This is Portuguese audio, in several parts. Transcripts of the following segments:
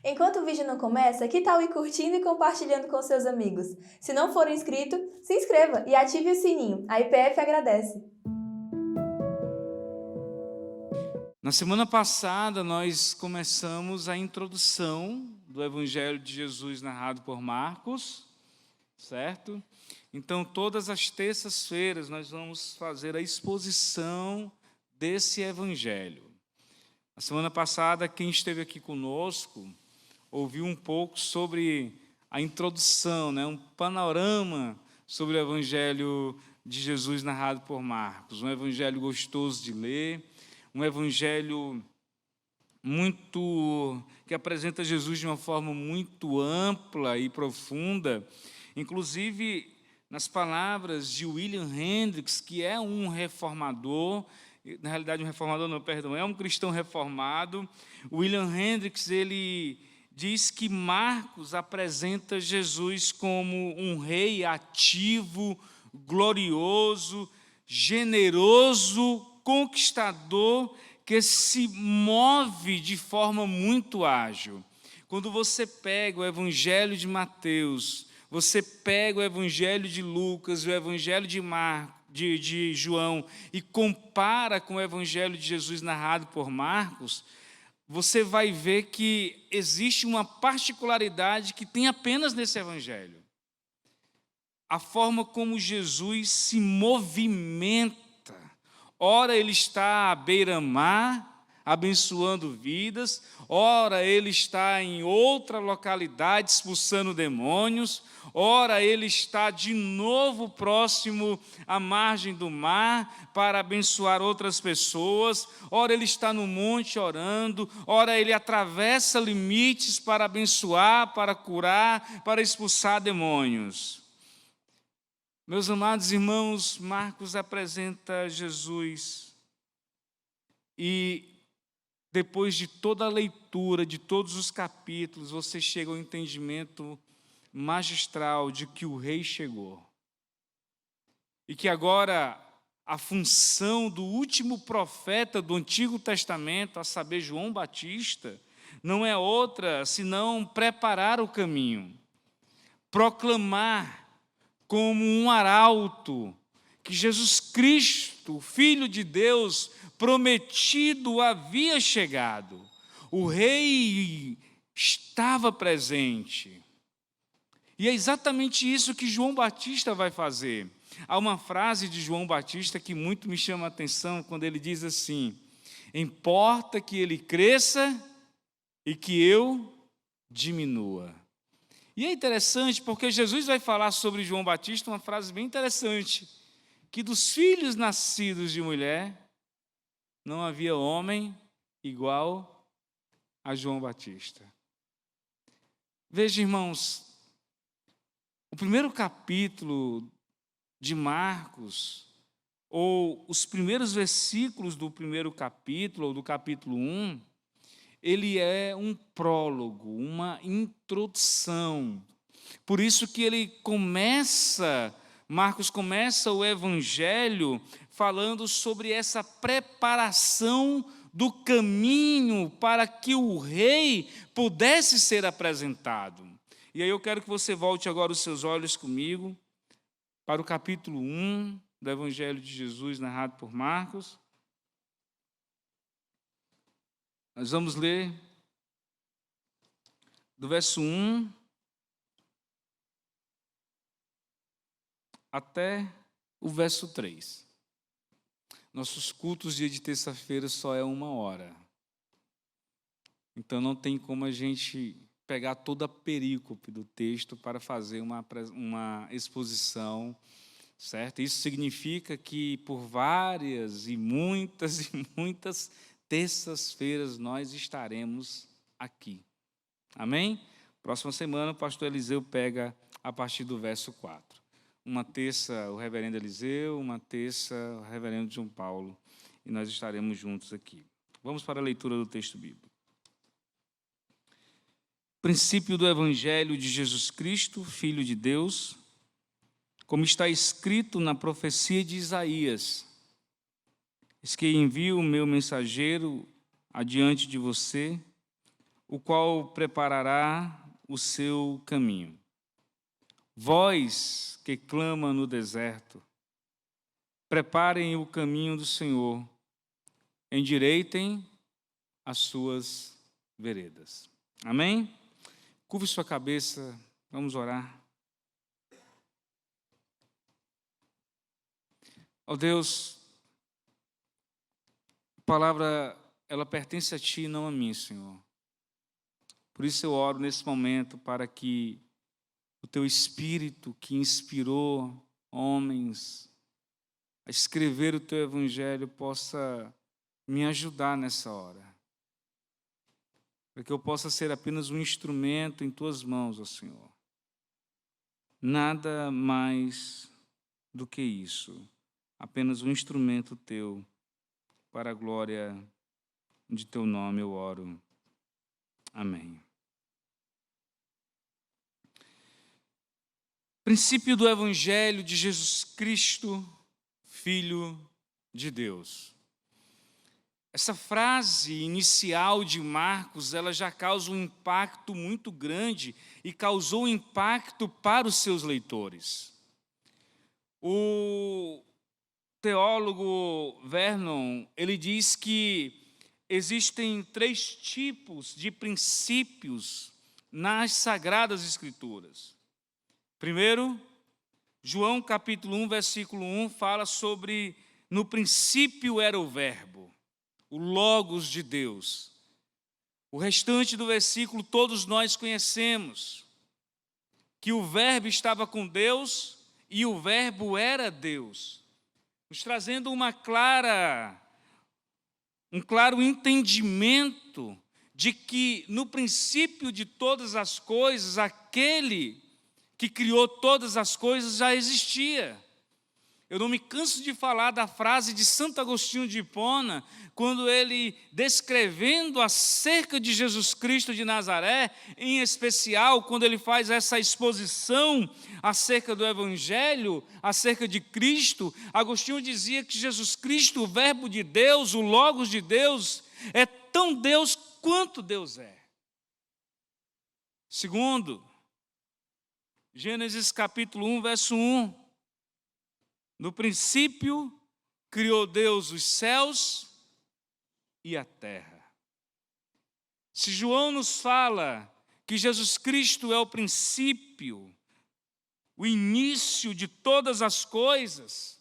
Enquanto o vídeo não começa, que tal ir curtindo e compartilhando com seus amigos? Se não for inscrito, se inscreva e ative o sininho. A IPF agradece. Na semana passada, nós começamos a introdução do Evangelho de Jesus narrado por Marcos, certo? Então, todas as terças-feiras, nós vamos fazer a exposição desse Evangelho. Na semana passada, quem esteve aqui conosco ouviu um pouco sobre a introdução, um panorama sobre o Evangelho de Jesus narrado por Marcos. Um Evangelho gostoso de ler, um Evangelho que apresenta Jesus de uma forma muito ampla e profunda, inclusive nas palavras de William Hendricks, que é um reformador, na realidade é um cristão reformado. William Hendricks, ele diz que Marcos apresenta Jesus como um rei ativo, glorioso, generoso, conquistador, que se move de forma muito ágil. Quando você pega o Evangelho de Mateus, você pega o Evangelho de Lucas, o Evangelho de João, e compara com o Evangelho de Jesus narrado por Marcos, você vai ver que existe uma particularidade que tem apenas nesse Evangelho. A forma como Jesus se movimenta. Ora ele está à beira-mar, abençoando vidas, ora ele está em outra localidade expulsando demônios, ora ele está de novo próximo à margem do mar para abençoar outras pessoas, ora ele está no monte orando, ora ele atravessa limites para abençoar, para curar, para expulsar demônios. Meus amados irmãos, Marcos apresenta Jesus e depois de toda a leitura, de todos os capítulos, você chega ao entendimento magistral de que o rei chegou. E que agora a função do último profeta do Antigo Testamento, a saber, João Batista, não é outra senão preparar o caminho, proclamar como um arauto que Jesus Cristo, Filho de Deus, prometido, havia chegado. O rei estava presente. E é exatamente isso que João Batista vai fazer. Há uma frase de João Batista que muito me chama a atenção, quando ele diz assim: importa que ele cresça e que eu diminua. E é interessante porque Jesus vai falar sobre João Batista uma frase bem interessante, que dos filhos nascidos de mulher não havia homem igual a João Batista. Veja, irmãos, o primeiro capítulo de Marcos, ou os primeiros versículos do primeiro capítulo, ou do capítulo 1, ele é um prólogo, uma introdução. Por isso que Marcos começa o Evangelho falando sobre essa preparação do caminho para que o rei pudesse ser apresentado. E aí eu quero que você volte agora os seus olhos comigo para o capítulo 1 do Evangelho de Jesus narrado por Marcos. Nós vamos ler do verso 1 até o verso 3. Nossos cultos dia de terça-feira só é 1 hora. Então não tem como a gente pegar toda a perícope do texto para fazer uma exposição, certo? Isso significa que por várias e muitas terças-feiras nós estaremos aqui. Amém? Próxima semana o pastor Eliseu pega a partir do verso 4. Uma terça o reverendo Eliseu, uma terça o reverendo João Paulo, e nós estaremos juntos aqui. Vamos para a leitura do texto bíblico. Princípio do Evangelho de Jesus Cristo, Filho de Deus, como está escrito na profecia de Isaías: eis que envio o meu mensageiro adiante de você, o qual preparará o seu caminho. Vós que clama no deserto, preparem o caminho do Senhor, endireitem as suas veredas. Amém? Curve sua cabeça, vamos orar. Ó Deus, a palavra, ela pertence a Ti e não a mim, Senhor. Por isso eu oro nesse momento para que o Teu Espírito que inspirou homens a escrever o Teu Evangelho possa me ajudar nessa hora. Para que eu possa ser apenas um instrumento em Tuas mãos, ó Senhor. Nada mais do que isso. Apenas um instrumento Teu, para a glória de Teu nome eu oro. Amém. Princípio do Evangelho de Jesus Cristo, Filho de Deus. Essa frase inicial de Marcos, ela já causa um impacto muito grande e causou impacto para os seus leitores. O teólogo Vernon, ele diz que existem 3 tipos de princípios nas Sagradas Escrituras. Primeiro, João capítulo 1, versículo 1, fala sobre no princípio era o verbo, o Logos de Deus. O restante do versículo todos nós conhecemos, que o verbo estava com Deus e o verbo era Deus, nos trazendo um claro entendimento de que no princípio de todas as coisas, aquele que criou todas as coisas já existia. Eu não me canso de falar da frase de Santo Agostinho de Hipona, quando ele, descrevendo acerca de Jesus Cristo de Nazaré, em especial, quando ele faz essa exposição acerca do Evangelho, acerca de Cristo, Agostinho dizia que Jesus Cristo, o Verbo de Deus, o Logos de Deus, é tão Deus quanto Deus é. Segundo, Gênesis capítulo 1, verso 1. No princípio, criou Deus os céus e a terra. Se João nos fala que Jesus Cristo é o princípio, o início de todas as coisas,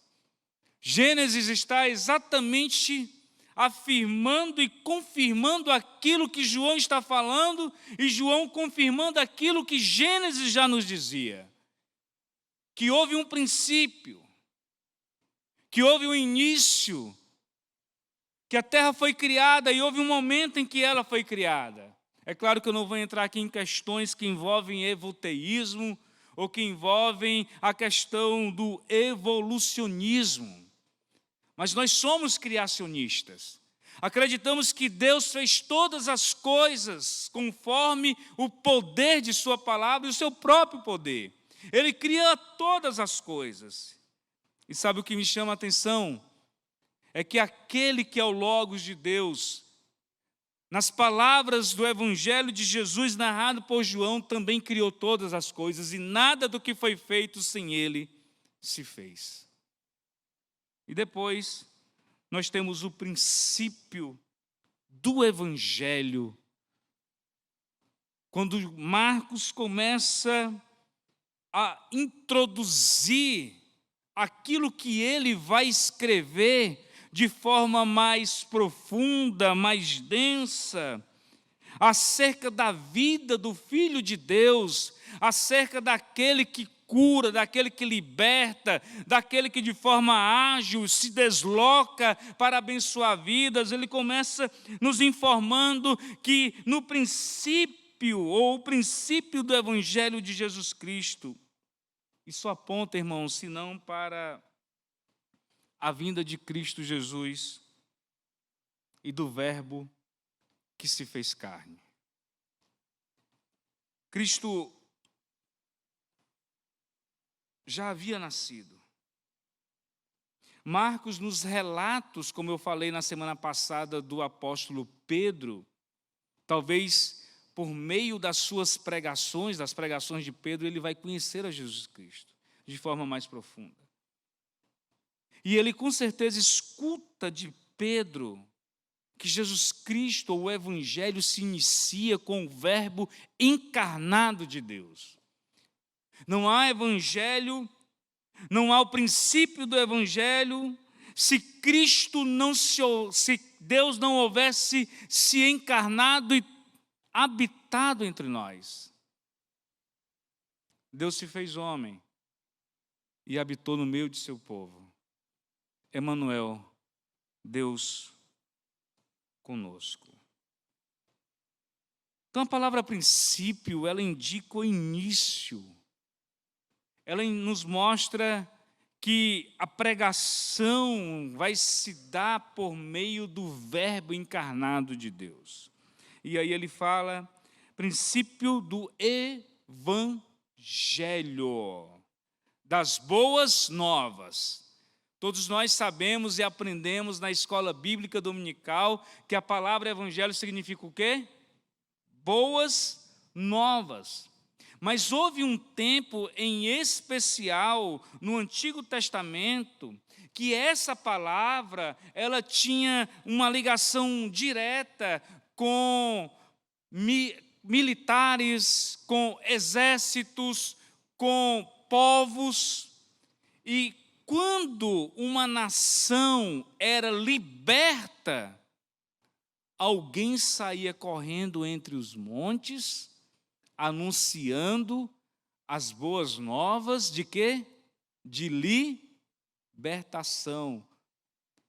Gênesis está exatamente afirmando e confirmando aquilo que João está falando, e João confirmando aquilo que Gênesis já nos dizia, que houve um princípio, que houve um início, que a terra foi criada e houve um momento em que ela foi criada. É claro que eu não vou entrar aqui em questões que envolvem evoteísmo ou que envolvem a questão do evolucionismo. Mas nós somos criacionistas. Acreditamos que Deus fez todas as coisas conforme o poder de sua palavra e o seu próprio poder. Ele cria todas as coisas. E sabe o que me chama a atenção? É que aquele que é o Logos de Deus, nas palavras do Evangelho de Jesus narrado por João, também criou todas as coisas, e nada do que foi feito sem ele se fez. E depois, nós temos o princípio do Evangelho. Quando Marcos começa a introduzir aquilo que ele vai escrever de forma mais profunda, mais densa, acerca da vida do Filho de Deus, acerca daquele que cura, daquele que liberta, daquele que de forma ágil se desloca para abençoar vidas. Ele começa nos informando que no princípio, ou o princípio do Evangelho de Jesus Cristo, isso aponta, irmãos, senão para a vinda de Cristo Jesus e do Verbo que se fez carne. Cristo já havia nascido. Marcos, nos relatos, como eu falei na semana passada do apóstolo Pedro, talvez por meio das suas pregações, das pregações de Pedro, ele vai conhecer a Jesus Cristo de forma mais profunda. E ele com certeza escuta de Pedro que Jesus Cristo, ou o Evangelho, se inicia com o Verbo encarnado de Deus. Não há Evangelho, não há o princípio do Evangelho, se Deus não houvesse se encarnado e habitado entre nós. Deus se fez homem e habitou no meio de seu povo. Emanuel, Deus conosco. Então a palavra princípio, ela indica o início. Ela nos mostra que a pregação vai se dar por meio do Verbo encarnado de Deus. E aí ele fala, princípio do Evangelho, das boas novas. Todos nós sabemos e aprendemos na escola bíblica dominical que a palavra evangelho significa o quê? Boas novas. Mas houve um tempo em especial no Antigo Testamento que essa palavra ela tinha uma ligação direta com militares, com exércitos, com povos. E quando uma nação era liberta, alguém saía correndo entre os montes, anunciando as boas novas de quê? De libertação.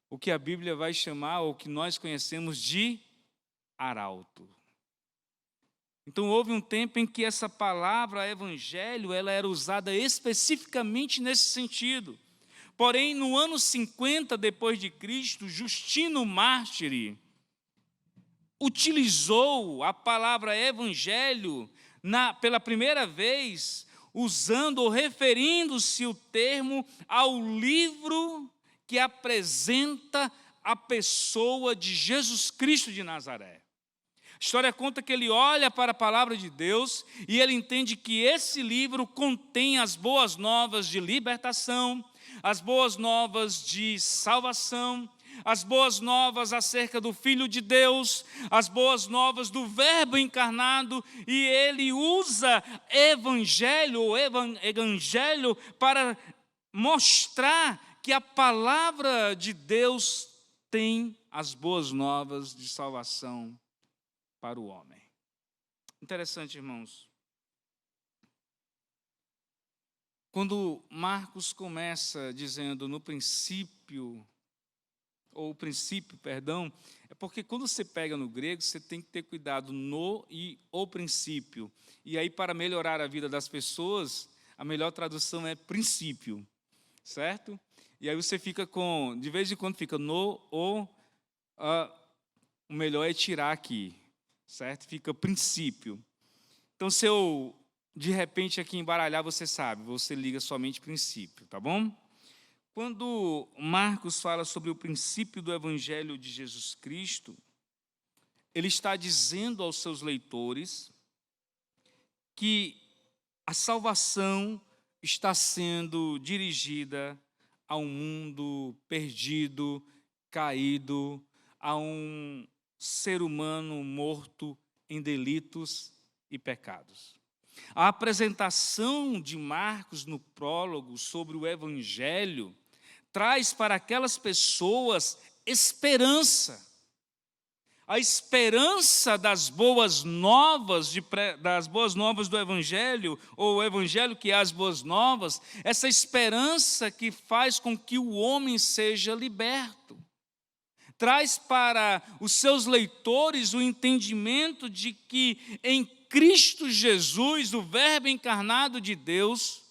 O que a Bíblia vai chamar, ou que nós conhecemos de arauto. Então houve um tempo em que essa palavra evangelho, ela era usada especificamente nesse sentido. Porém, no ano 50 depois de Cristo, Justino Mártire utilizou a palavra evangelho pela primeira vez, usando ou referindo-se o termo ao livro que apresenta a pessoa de Jesus Cristo de Nazaré. A história conta que ele olha para a palavra de Deus e ele entende que esse livro contém as boas novas de libertação, as boas novas de salvação, as boas novas acerca do Filho de Deus, as boas novas do Verbo encarnado, e ele usa evangelho para mostrar que a palavra de Deus tem as boas novas de salvação para o homem. Interessante, irmãos. Quando Marcos começa dizendo no princípio, é porque quando você pega no grego, você tem que ter cuidado no e o princípio. E aí, para melhorar a vida das pessoas, a melhor tradução é princípio, certo? E aí você fica de vez em quando fica no, o melhor é tirar aqui, certo? Fica princípio. Então, se eu, de repente, aqui embaralhar, você sabe, você liga somente princípio, tá bom? Quando Marcos fala sobre o princípio do Evangelho de Jesus Cristo, ele está dizendo aos seus leitores que a salvação está sendo dirigida a um mundo perdido, caído, a um ser humano morto em delitos e pecados. A apresentação de Marcos no prólogo sobre o Evangelho traz para aquelas pessoas esperança. A esperança das boas novas do Evangelho, ou o Evangelho que é as boas novas, essa esperança que faz com que o homem seja liberto. Traz para os seus leitores o entendimento de que em Cristo Jesus, o Verbo encarnado de Deus,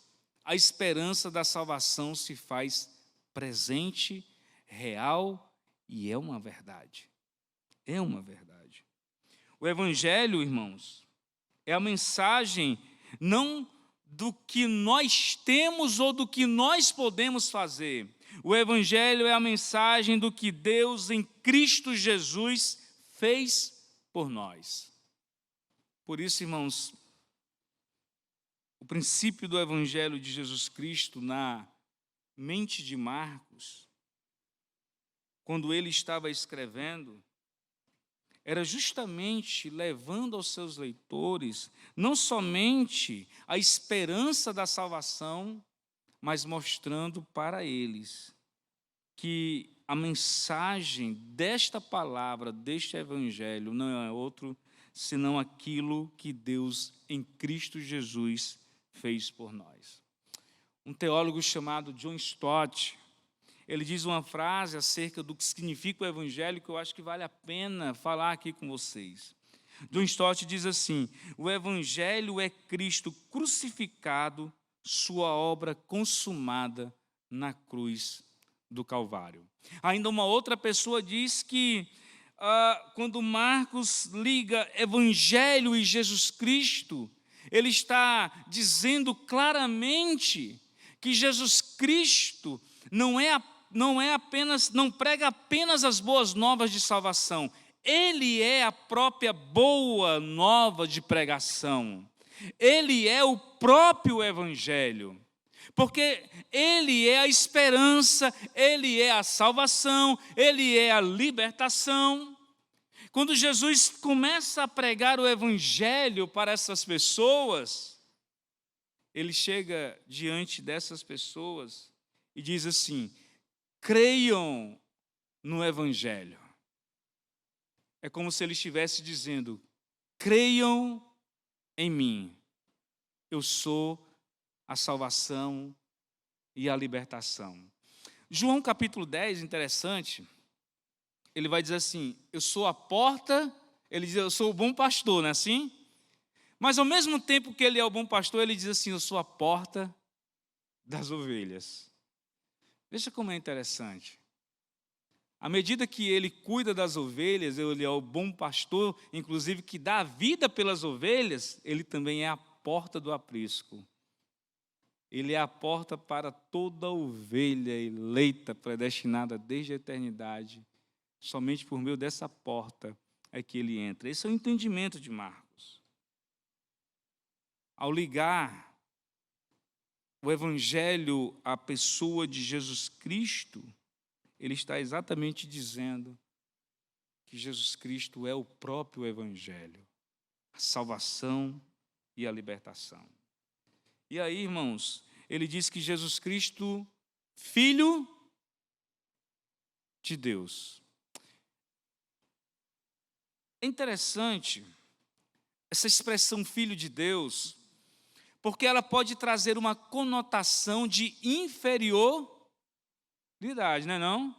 a esperança da salvação se faz presente, real, e é uma verdade. É uma verdade. O Evangelho, irmãos, é a mensagem não do que nós temos ou do que nós podemos fazer. O Evangelho é a mensagem do que Deus em Cristo Jesus fez por nós. Por isso, irmãos, o princípio do Evangelho de Jesus Cristo na mente de Marcos, quando ele estava escrevendo, era justamente levando aos seus leitores não somente a esperança da salvação, mas mostrando para eles que a mensagem desta palavra, deste evangelho, não é outro senão aquilo que Deus em Cristo Jesus fez por nós. Um teólogo chamado John Stott, ele diz uma frase acerca do que significa o evangelho que eu acho que vale a pena falar aqui com vocês. John Stott diz assim: o evangelho é Cristo crucificado, sua obra consumada na cruz do Calvário. Ainda uma outra pessoa diz que quando Marcos liga evangelho e Jesus Cristo, ele está dizendo claramente que Jesus Cristo não prega apenas as boas novas de salvação, ele é a própria boa nova de pregação. Ele é o próprio evangelho. Porque ele é a esperança, ele é a salvação, ele é a libertação. Quando Jesus começa a pregar o evangelho para essas pessoas, ele chega diante dessas pessoas e diz assim: creiam no evangelho. É como se ele estivesse dizendo: creiam em mim, eu sou a salvação e a libertação. João capítulo 10, interessante, ele vai dizer assim: eu sou a porta, ele diz: eu sou o bom pastor, não é assim? Mas ao mesmo tempo que ele é o bom pastor, ele diz assim: eu sou a porta das ovelhas. Veja como é interessante. À medida que ele cuida das ovelhas, ele é o bom pastor, inclusive que dá a vida pelas ovelhas, ele também é a porta do aprisco. Ele é a porta para toda ovelha eleita, predestinada desde a eternidade. Somente por meio dessa porta é que ele entra. Esse é o entendimento de Marcos. Ao ligar o evangelho à pessoa de Jesus Cristo, ele está exatamente dizendo que Jesus Cristo é o próprio evangelho, a salvação e a libertação. E aí, irmãos, ele diz que Jesus Cristo, Filho de Deus. É interessante essa expressão Filho de Deus, porque ela pode trazer uma conotação de inferioridade, não é não?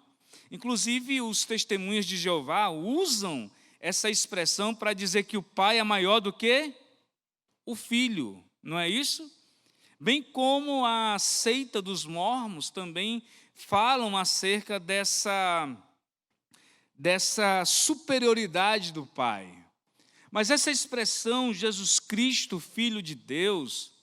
Inclusive, os testemunhas de Jeová usam essa expressão para dizer que o pai é maior do que o filho, não é isso? Bem como a seita dos mormons também falam acerca dessa superioridade do Pai. Mas essa expressão, Jesus Cristo, Filho de Deus,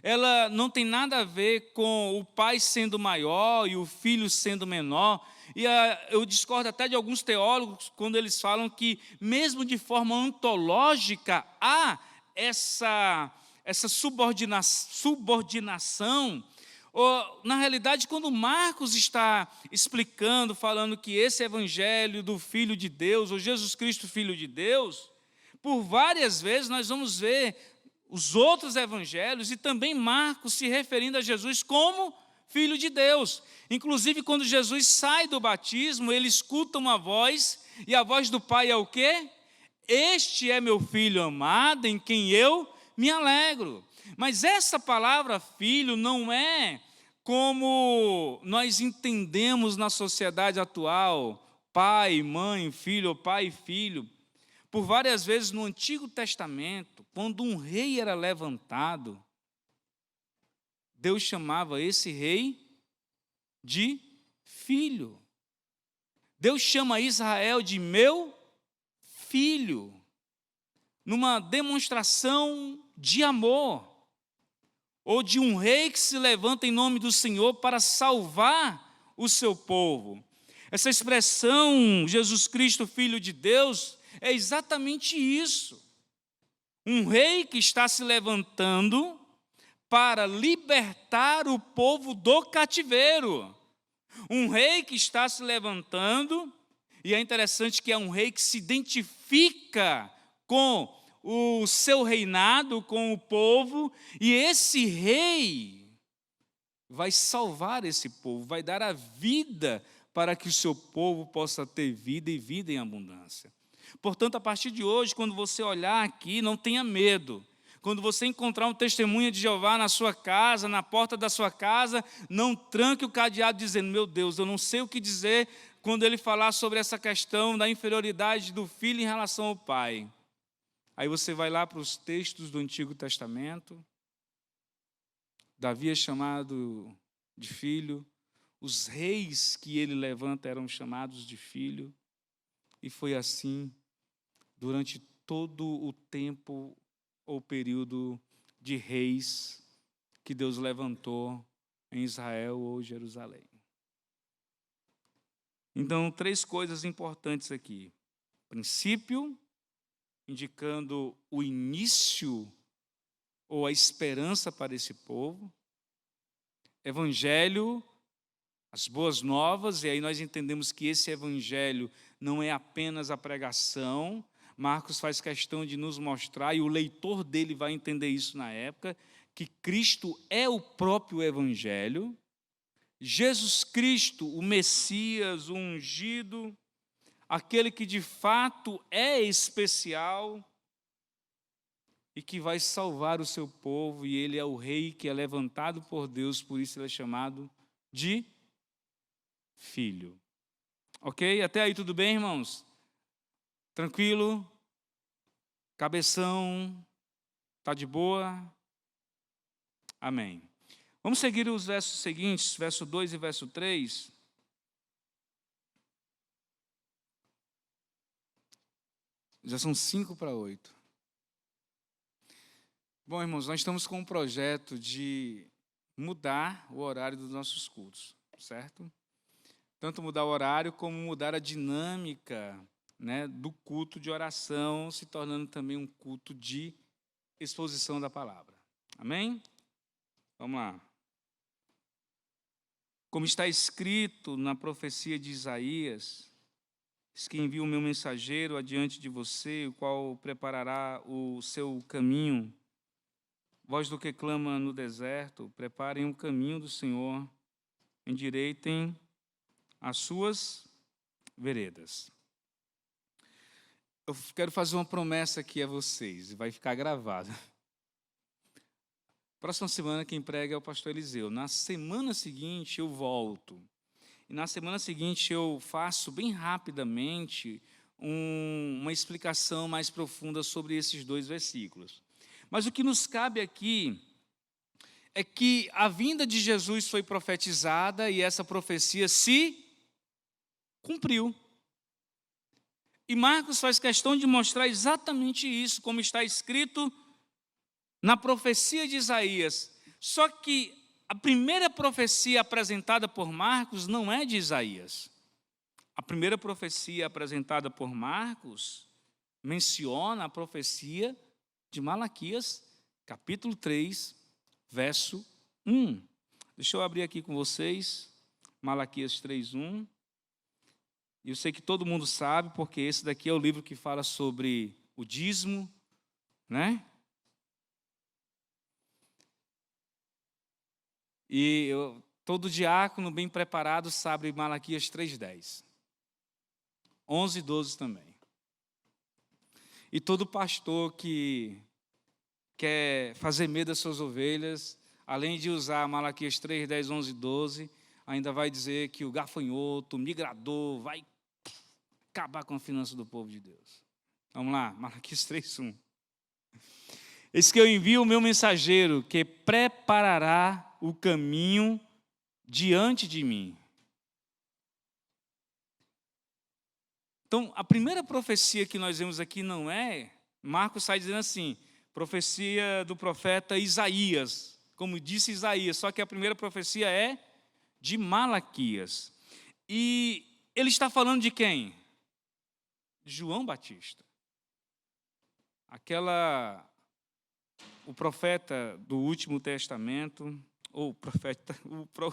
ela não tem nada a ver com o Pai sendo maior e o Filho sendo menor. E eu discordo até de alguns teólogos quando eles falam que, mesmo de forma ontológica, há essa subordinação. Na realidade, quando Marcos está explicando, falando que esse evangelho do Filho de Deus, ou Jesus Cristo Filho de Deus, por várias vezes nós vamos ver os outros evangelhos e também Marcos se referindo a Jesus como Filho de Deus. Inclusive, quando Jesus sai do batismo, ele escuta uma voz, e a voz do Pai é o quê? Este é meu Filho amado, em quem eu me alegro. Mas essa palavra filho não é como nós entendemos na sociedade atual, pai, mãe, filho, ou pai e filho. Por várias vezes no Antigo Testamento, quando um rei era levantado, Deus chamava esse rei de filho. Deus chama Israel de meu filho, numa demonstração de amor, ou de um rei que se levanta em nome do Senhor para salvar o seu povo. Essa expressão, Jesus Cristo, Filho de Deus, é exatamente isso. Um rei que está se levantando para libertar o povo do cativeiro. Um rei que está se levantando, e é interessante que é um rei que se identifica com o seu reinado, com o povo, e esse rei vai salvar esse povo, vai dar a vida para que o seu povo possa ter vida e vida em abundância. Portanto, a partir de hoje, quando você olhar aqui, não tenha medo. Quando você encontrar um testemunha de Jeová na sua casa, na porta da sua casa, não tranque o cadeado dizendo: meu Deus, eu não sei o que dizer quando ele falar sobre essa questão da inferioridade do filho em relação ao pai. Aí você vai lá para os textos do Antigo Testamento. Davi é chamado de filho, os reis que ele levanta eram chamados de filho, e foi assim durante todo o tempo ou período de reis que Deus levantou em Israel ou Jerusalém. Então, 3 coisas importantes aqui. Princípio, indicando o início ou a esperança para esse povo. Evangelho, as boas novas, e aí nós entendemos que esse evangelho não é apenas a pregação. Marcos faz questão de nos mostrar, e o leitor dele vai entender isso na época, que Cristo é o próprio evangelho. Jesus Cristo, o Messias, o ungido, aquele que de fato é especial e que vai salvar o seu povo, e ele é o rei que é levantado por Deus, por isso ele é chamado de filho. Ok? Até aí tudo bem, irmãos? Tranquilo? Cabeção? Tá de boa? Amém. Vamos seguir os versos seguintes, verso 2 e verso 3. Já são 5 para 8. Bom, irmãos, nós estamos com um projeto de mudar o horário dos nossos cultos, certo? Tanto mudar o horário como mudar a dinâmica, né, do culto de oração, se tornando também um culto de exposição da palavra. Amém? Vamos lá. Como está escrito na profecia de Isaías, diz que envia o meu mensageiro adiante de você, o qual preparará o seu caminho. Voz do que clama no deserto, preparem o caminho do Senhor, endireitem as suas veredas. Eu quero fazer uma promessa aqui a vocês, e vai ficar gravada. Próxima semana quem prega é o pastor Eliseu. Na semana seguinte eu volto. E na semana seguinte eu faço bem rapidamente uma explicação mais profunda sobre esses 2 versículos. Mas o que nos cabe aqui é que a vinda de Jesus foi profetizada e essa profecia se cumpriu. E Marcos faz questão de mostrar exatamente isso, como está escrito na profecia de Isaías. Só que a primeira profecia apresentada por Marcos não é de Isaías. A primeira profecia apresentada por Marcos menciona a profecia de Malaquias, capítulo 3, verso 1. Deixa eu abrir aqui com vocês, Malaquias 3:1. Eu sei que todo mundo sabe, porque esse daqui é o livro que fala sobre o dízimo, né? E todo diácono bem preparado sabe Malaquias 3:10. 11 e 12 também. E todo pastor que quer fazer medo às suas ovelhas, além de usar Malaquias 3:10, 11 e 12, ainda vai dizer que o gafanhoto, o migrador, vai acabar com a finança do povo de Deus. Vamos lá, Malaquias 3:1. Eis que eu envio o meu mensageiro, que preparará o caminho diante de mim. Então, a primeira profecia que nós vemos aqui não é, Marcos está dizendo assim, profecia do profeta Isaías, como disse Isaías, só que a primeira profecia é de Malaquias. E ele está falando de quem? João Batista. o profeta do último testamento, ou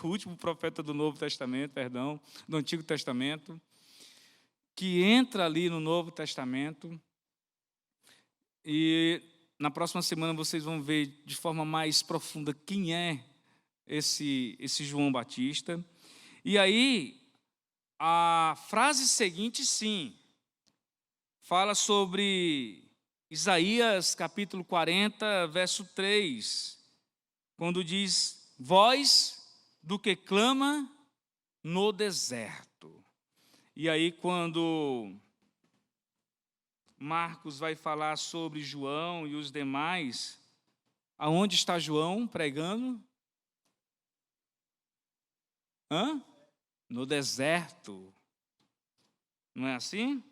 o último profeta do Novo Testamento, perdão, do Antigo Testamento, que entra ali no Novo Testamento, e na próxima semana vocês vão ver de forma mais profunda quem é esse João Batista. E aí, a frase seguinte, sim, fala sobre Isaías, capítulo 40, verso 3, quando diz: voz do que clama no deserto. E aí, quando Marcos vai falar sobre João e os demais, aonde está João pregando? No deserto. Não é assim?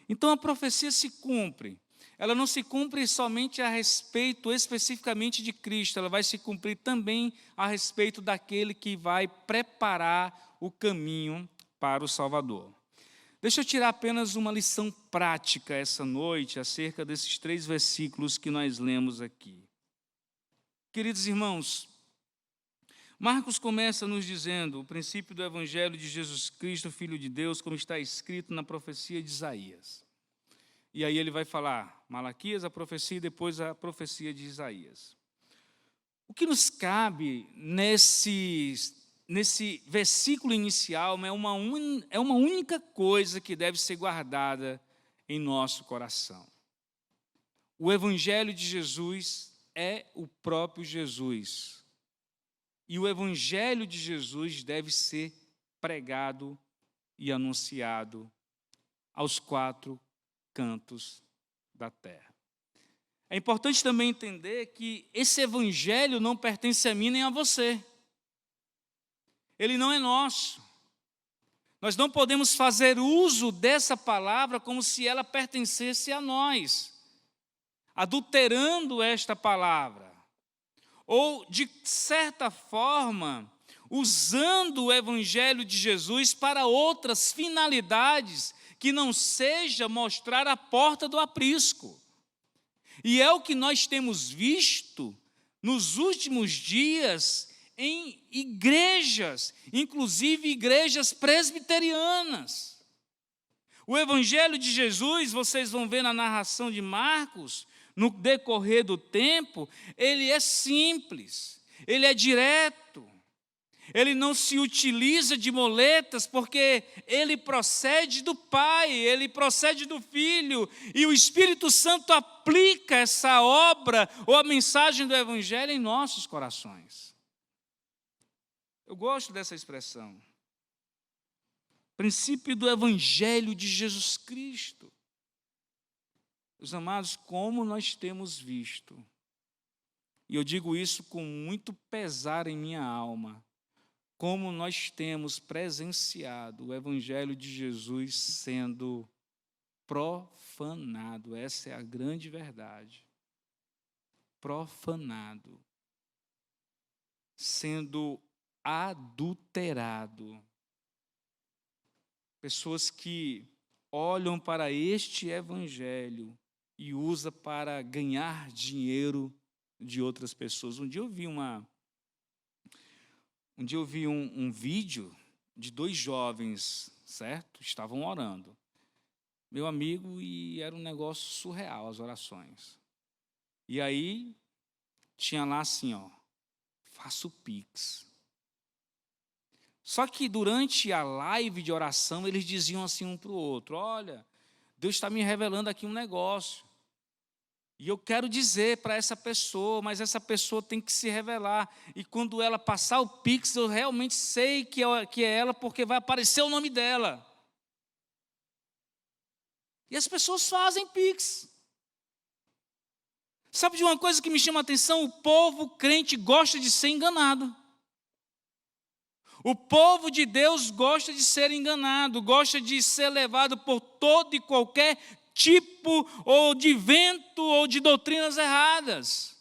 Então a profecia se cumpre. Ela não se cumpre somente a respeito especificamente de Cristo, ela vai se cumprir também a respeito daquele que vai preparar o caminho para o Salvador. Deixa eu tirar apenas uma lição prática essa noite acerca desses 3 versículos que nós lemos aqui. Queridos irmãos, Marcos começa nos dizendo o princípio do Evangelho de Jesus Cristo, Filho de Deus, como está escrito na profecia de Isaías. E aí ele vai falar Malaquias, a profecia, e depois a profecia de Isaías. O que nos cabe nesse versículo inicial é uma única coisa que deve ser guardada em nosso coração. O Evangelho de Jesus é o próprio Jesus. E o Evangelho de Jesus deve ser pregado e anunciado aos 4 cantos da terra. É importante também entender que esse Evangelho não pertence a mim nem a você. Ele não é nosso. Nós não podemos fazer uso dessa palavra como se ela pertencesse a nós, adulterando esta palavra, ou, de certa forma, usando o Evangelho de Jesus para outras finalidades que não seja mostrar a porta do aprisco. E é o que nós temos visto nos últimos dias em igrejas, inclusive igrejas presbiterianas. O Evangelho de Jesus, vocês vão ver na narração de Marcos, no decorrer do tempo, ele é simples, ele é direto, ele não se utiliza de moletas, porque ele procede do Pai, ele procede do Filho, e o Espírito Santo aplica essa obra ou a mensagem do Evangelho em nossos corações. Eu gosto dessa expressão. Princípio do Evangelho de Jesus Cristo. Meus amados, como nós temos visto, e eu digo isso com muito pesar em minha alma, como nós temos presenciado o Evangelho de Jesus sendo profanado. Essa é a grande verdade. Profanado. Sendo adulterado. Pessoas que olham para este Evangelho e usam para ganhar dinheiro de outras pessoas. Um dia eu vi um vídeo de 2 jovens, certo? Estavam orando. Meu amigo, e era um negócio surreal as orações. E aí, tinha lá assim, faço Pix. Só que durante a live de oração, eles diziam assim um para o outro: olha, Deus está me revelando aqui um negócio. E eu quero dizer para essa pessoa, mas essa pessoa tem que se revelar. E quando ela passar o Pix, eu realmente sei que é ela, porque vai aparecer o nome dela. E as pessoas fazem Pix. Sabe de uma coisa que me chama a atenção? O povo crente gosta de ser enganado. O povo de Deus gosta de ser enganado, gosta de ser levado por todo e qualquer tipo ou de vento ou de doutrinas erradas.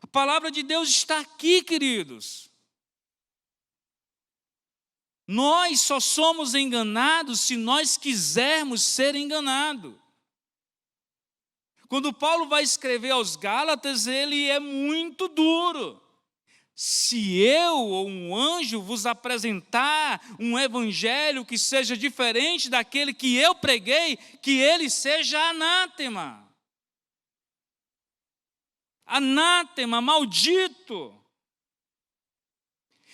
A palavra de Deus está aqui, queridos. Nós só somos enganados se nós quisermos ser enganados. Quando Paulo vai escrever aos Gálatas, ele é muito duro. Se eu ou um anjo vos apresentar um evangelho que seja diferente daquele que eu preguei, que ele seja anátema. Anátema, maldito.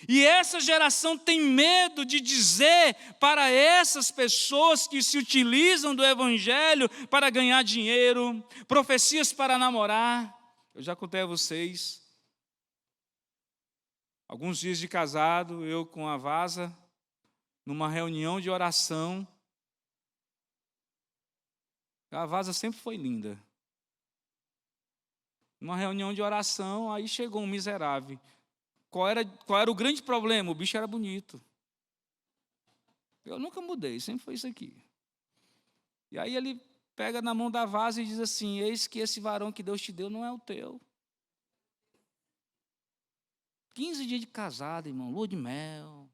E essa geração tem medo de dizer para essas pessoas que se utilizam do evangelho para ganhar dinheiro, profecias para namorar. Eu já contei a vocês. Alguns dias de casado, eu com a Vaza, numa reunião de oração. A Vaza sempre foi linda. Numa reunião de oração, aí chegou um miserável. Qual era o grande problema? O bicho era bonito. Eu nunca mudei, sempre foi isso aqui. E aí ele pega na mão da Vaza e diz assim: eis que esse varão que Deus te deu não é o teu. 15 dias de casado, irmão, lua de mel.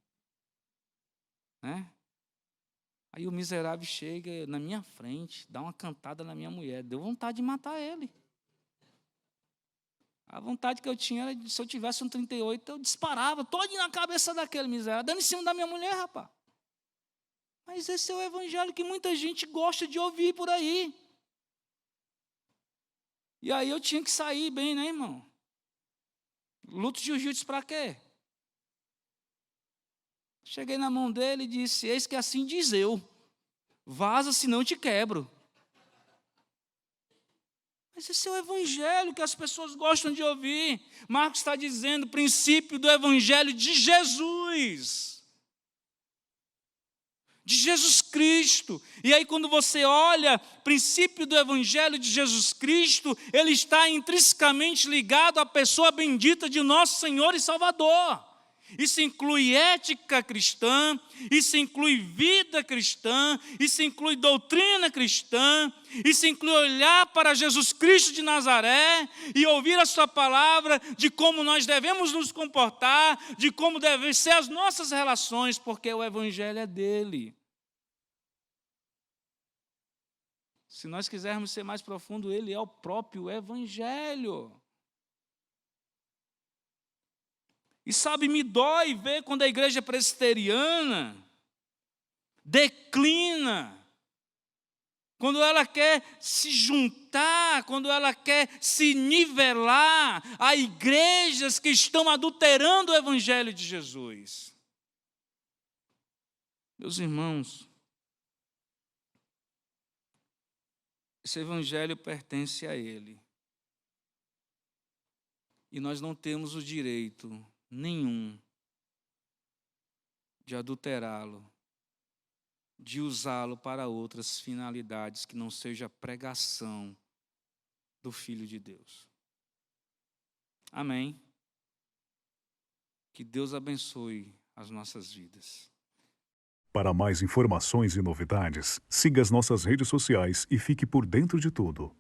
Né? Aí o miserável chega na minha frente, dá uma cantada na minha mulher. Deu vontade de matar ele. A vontade que eu tinha era, se eu tivesse um 38, eu disparava todo na cabeça daquele miserável, dando em cima da minha mulher, rapaz. Mas esse é o evangelho que muita gente gosta de ouvir por aí. E aí eu tinha que sair bem, né, irmão? Luto de jiu-jitsu para quê? Cheguei na mão dele e disse: eis que assim diz eu, vaza, senão eu te quebro. Mas esse é o evangelho que as pessoas gostam de ouvir. Marcos está dizendo, princípio do evangelho de Jesus. De Jesus Cristo. E aí quando você olha, princípio do evangelho de Jesus Cristo, ele está intrinsecamente ligado à pessoa bendita de nosso Senhor e Salvador. Isso inclui ética cristã, isso inclui vida cristã, isso inclui doutrina cristã, isso inclui olhar para Jesus Cristo de Nazaré e ouvir a sua palavra de como nós devemos nos comportar, de como devem ser as nossas relações, porque o evangelho é dele. Se nós quisermos ser mais profundo, ele é o próprio evangelho. E sabe, me dói ver quando a igreja presbiteriana declina, quando ela quer se juntar, quando ela quer se nivelar a igrejas que estão adulterando o evangelho de Jesus. Meus irmãos, esse evangelho pertence a ele. E nós não temos o direito nenhum de adulterá-lo, de usá-lo para outras finalidades que não seja a pregação do Filho de Deus. Amém? Que Deus abençoe as nossas vidas. Para mais informações e novidades, siga as nossas redes sociais e fique por dentro de tudo.